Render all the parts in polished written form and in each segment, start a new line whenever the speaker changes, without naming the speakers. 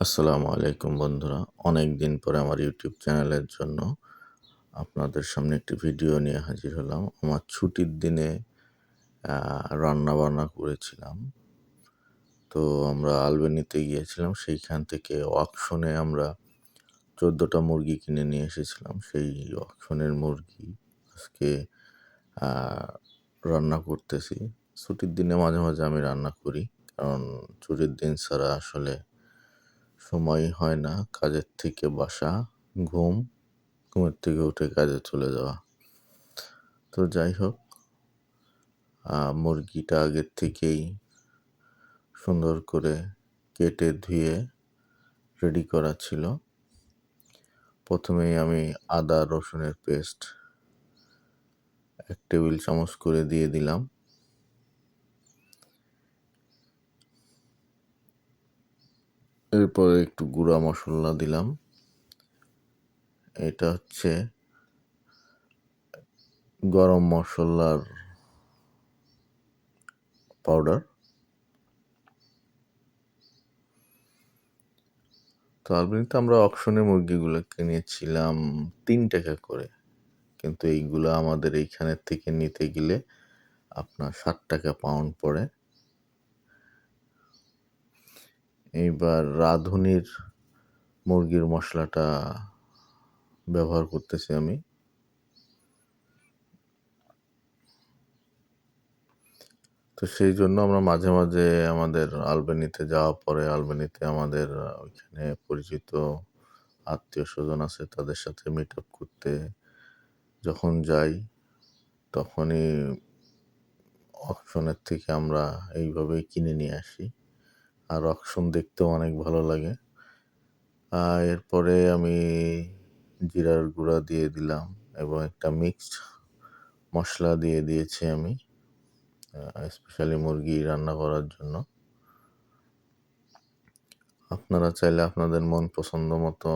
আসসালামু আলাইকুম বন্ধুরা। অনেকদিন পরে আমার ইউটিউব চ্যানেলের জন্য আপনাদের সামনে একটি ভিডিও নিয়ে হাজির হলাম। আমার ছুটির দিনে রান্নাবান্না করেছিলাম। তো আমরা আলবেনিতে গিয়েছিলাম। সেইখান থেকে অকশনে আমরা ১৪ টা মুরগি কিনে নিয়ে এসেছিলাম। সেই অকশনের মুরগি আজকে আ রান্না করতেছি। ছুটির দিনে মাঝে, মাঝে আমি রান্না করি। কারণ ছুটির দিন ছাড়া আসলে সময়ই হয় না। কাজের থেকে বাসা, ঘুম, ঘুমের থেকে উঠে কাজে চলে যাওয়া। তো যাই হোক, মুরগিটা আগের থেকেই সুন্দর করে কেটে ধুয়ে রেডি করা ছিল। প্রথমেই আমি আদা রসুনের পেস্ট ১ টেবিল চামচ করে দিয়ে দিলাম। এরপরে একটু গুঁড়া মসলা দিলাম। এটা হচ্ছে গরম মসলার পাউডার। তো আলবেনিতে আমরা অকশনে মুরগিগুলো কিনেছিলাম ৳৩ করে। কিন্তু এইগুলা আমাদের এইখানের থেকে নিতে গেলে আপনার ৳৬০ পাউন্ড পড়ে। এইবার রাঁধুনির মুরগির মসলাটা ব্যবহার করতেছি আমি। তো সেইজন্য আমরা মাঝে, মাঝে আমাদের আলবেনিতে যাওয়ার পরে আলবেনিতে আমাদের ওইখানে পরিচিত আত্মীয়স্বজন আছে তাদের সাথে মিট আপ করতে যখন যাই, তখনই অকশনের থেকে আমরা এইভাবেই কিনে নিয়ে আসি। আর অকশন দেখতেও অনেক ভালো লাগে। এরপরে আমি জিরার গুঁড়া দিয়ে দিলাম এবং একটা মিক্সড মসলা দিয়ে দিয়েছি আমি স্পেশালি মুরগি রান্না করার জন্য। আপনারা চাইলে আপনাদের মন পছন্দ মতো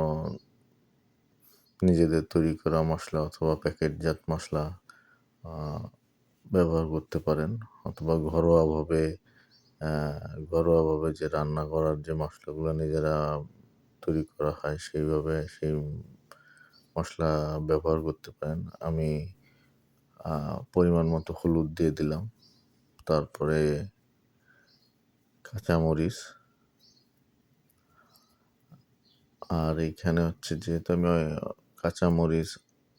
নিজেদের তৈরি করা মসলা অথবা প্যাকেটজাত মসলা আ ব্যবহার করতে পারেন অথবা ঘরোয়াভাবে যে রান্না করার যে মসলাগুলো নিজেরা তৈরি করা হয় সেইভাবে সেই মসলা ব্যবহার করতে পারেন। আমি পরিমাণ মতো হলুদ দিয়ে দিলাম। তারপরে কাঁচামরিচ। আর এইখানে হচ্ছে যেহেতু আমি কাঁচামরিচ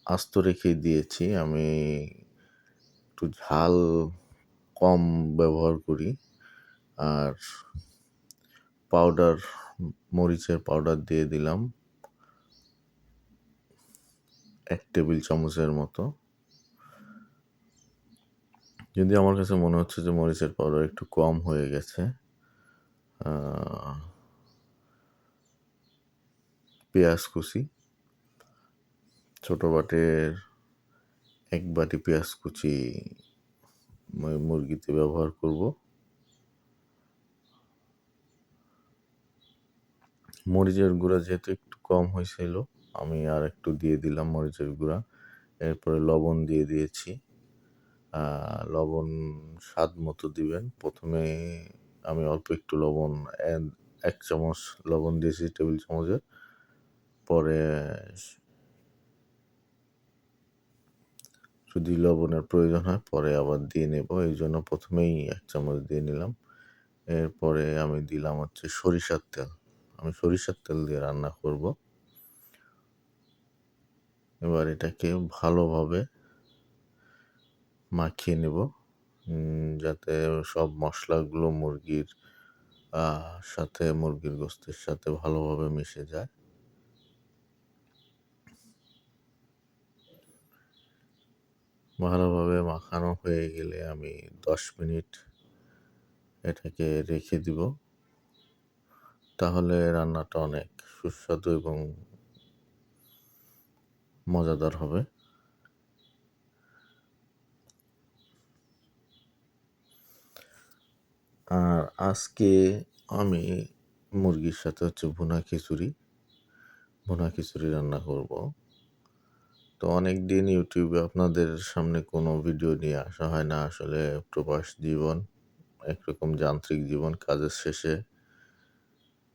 আস্ত রেখেই দিয়েছি, আমি একটু ঝাল কম ব্যবহার করি। আর পাউডার মরিচের পাউডার দিয়ে দিলাম ১ টেবিল চামচের মতো। যদিও আমার কাছে মনে হচ্ছে যে মরিচের পাউডার একটু কম হয়ে গেছে। আ পেঁয়াজ কুচি, ছোট বাটির ১ বাটি পেঁয়াজ কুচি মুরগিতে ব্যবহার করব। মরিচের গুঁড়া যেহেতু একটু কম হয়েছিল, আমি আরেকটু দিয়ে দিলাম মরিচের গুঁড়া। এরপরে লবণ দিয়ে দিয়েছি। লবণ স্বাদ মতো দিবেন। প্রথমে আমি অল্প একটু লবণ ১ চামচ লবণ দিয়েছি টেবিল চামচের। পরে যদি লবণের প্রয়োজন হয় পরে আবার দিয়ে নেব। এইজন্য প্রথমেই ১ চামচ দিয়ে নিলাম। এরপরে আমি দিলাম হচ্ছে সরিষার তেল। আমি সরিষার তেল দিয়ে রান্না করব। এবার এটাকে ভালোভাবে মাখিয়ে নেব। যাতে সব মসলাগুলো মুরগির মুরগির গোস্তের সাথে ভালোভাবে মিশে যায়। ভালোভাবে মাখানো হয়ে গেলে আমি ১০ মিনিট এটাকে রেখে দিব। তাহলে রান্নাটা অনেক সুস্বাদু এবং মজাদার হবে। আর আজকে আমি মুরগির সাথে হচ্ছে ভুনা খিচুড়ি রান্না করব। তো অনেকদিন ইউটিউবে আপনাদের সামনে কোনো ভিডিও নিয়ে আসা হয় না। আসলে প্রবাস জীবন, একরকম যান্ত্রিক জীবন। কাজের শেষে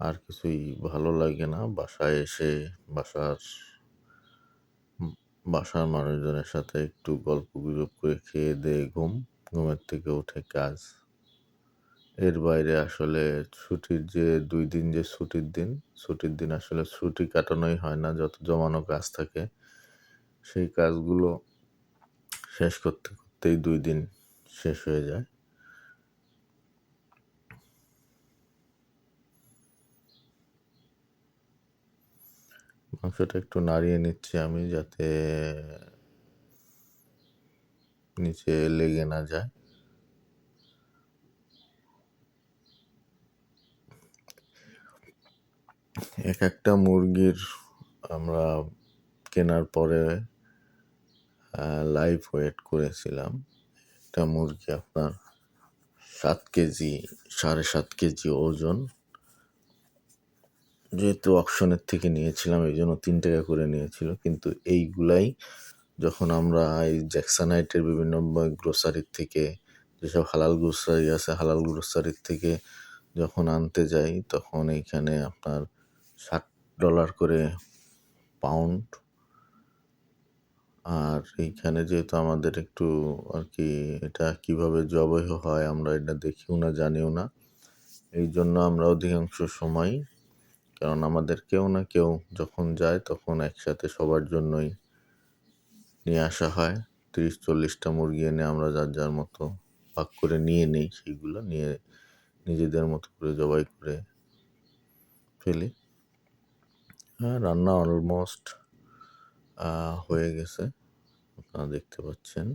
আর কিছুই ভালো লাগে না। বাসায় এসে বাসার বাসার মানুষজনের সাথে একটু গল্পগুজব করে খেয়ে-দেয়ে ঘুমের থেকে উঠে কাজ। এর বাইরে আসলে ছুটির যে ২ দিন যে ছুটির দিন আসলে ছুটি কাটানোই হয় না। যত জমানো কাজ থাকে সেই কাজগুলো শেষ করতেই ২ দিন শেষ হয়ে যায়। মাংসটা একটু নাড়িয়ে নিচ্ছি আমি যাতে নিচে লেগে না যায়। একেকটা মুরগির আমরা কেনার পরে লাইভ ওয়েট করেছিলাম। একটা মুরগি আপনার ৭ কেজি, ৭.৫ কেজি ওজন। যেহেতু অকশনের থেকে নিয়েছিলাম এইজন্য ৳৩ করে নিয়েছিল। কিন্তু এইগুলাই যখন আমরা এই জ্যাকসনহাইটের বিভিন্ন গ্রোসারির থেকে যেসব হালাল গ্রোসারি আছে, হালাল গ্রোসারির থেকে যখন আনতে যাই তখন এইখানে আপনার $60 করে পাউন্ড। আর এইখানে যেহেতু আমাদের একটু আরকি এটা কিভাবে জবাই হয় আমরা এটা দেখিও না, জানিও না। এইজন্য আমরা অধিকাংশ সময় কারণ আমাদের কেউ না কেউ যখন যায় তখন একসাথে সবার জন্যই নিয়ে আসা হয়। ৩০-৪০ টা মুরগি এনে আমরা যার মতো ভাগ করে নিয়ে নেই। সেইগুলো নিয়ে নিজেদের মতো করে জবাই করে ফেলি। রান্না অলমোস্ট হয়ে গেছে। আপনারা দেখতে পাচ্ছেন।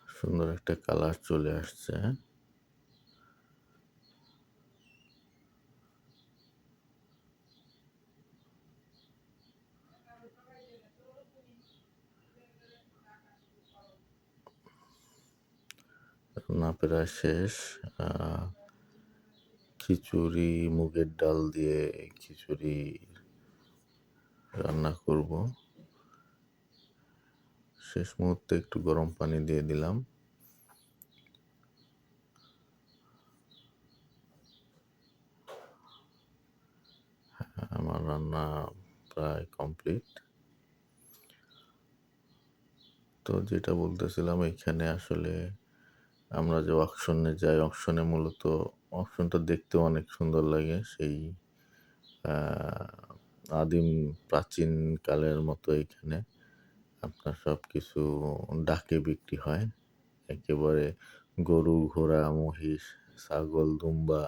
সুন্দর একটা কালার চলে আসছে। রান্না প্রায় শেষ। খিচুড়ি মুগের ডাল দিয়ে খিচুড়ি রান্না করব। শেষ মুহূর্তে একটু গরম পানি দিয়ে দিলাম। আমার রান্না প্রায় কমপ্লিট। তো যেটা বলতেছিলাম এইখানে আসলে আমরা যে অকশনে যাই, অকশনটা দেখতেও অনেক সুন্দর লাগে। সেই আদিম প্রাচীন কালের মতো এইখানে আপনার সবকিছু ডাকে বিক্রি হয়। একেবারে গরু, ঘোড়া, মহিষ, ছাগল, দুম্বা,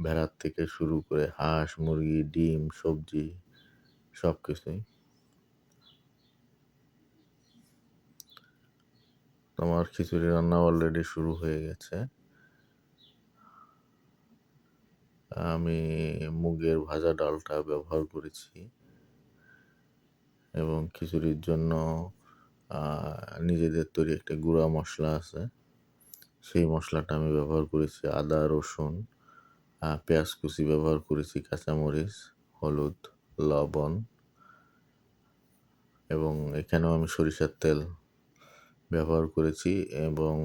ভেড়ার থেকে শুরু করে হাঁস, মুরগি, ডিম, সবজি সবকিছুই। আমার খিচুড়ি রান্না অলরেডি শুরু হয়ে গেছে। আমি মুগের ভাজা ডালটা ব্যবহার করেছি এবং খিচুড়ির জন্য নিজেদের তৈরি একটা গুঁড়া মশলা আছে। সেই মশলাটা আমি ব্যবহার করেছি। আদা, রসুন, পেঁয়াজ কুচি ব্যবহার করেছি, কাঁচামরিচ, হলুদ, লবণ এবং এখানেও আমি সরিষার তেল ব্যবহার করেছি এবং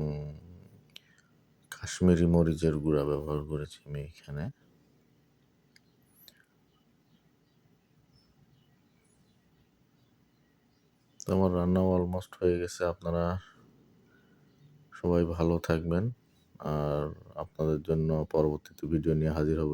কাশ্মীরি মরিচের গুঁড়া ব্যবহার করেছি আমি এখানে। তো আমার রান্নাও অলমোস্ট হয়ে গেছে। আপনারা সবাই ভালো থাকবেন। আর আপনাদের জন্য পরবর্তীতে ভিডিও নিয়ে হাজির হব।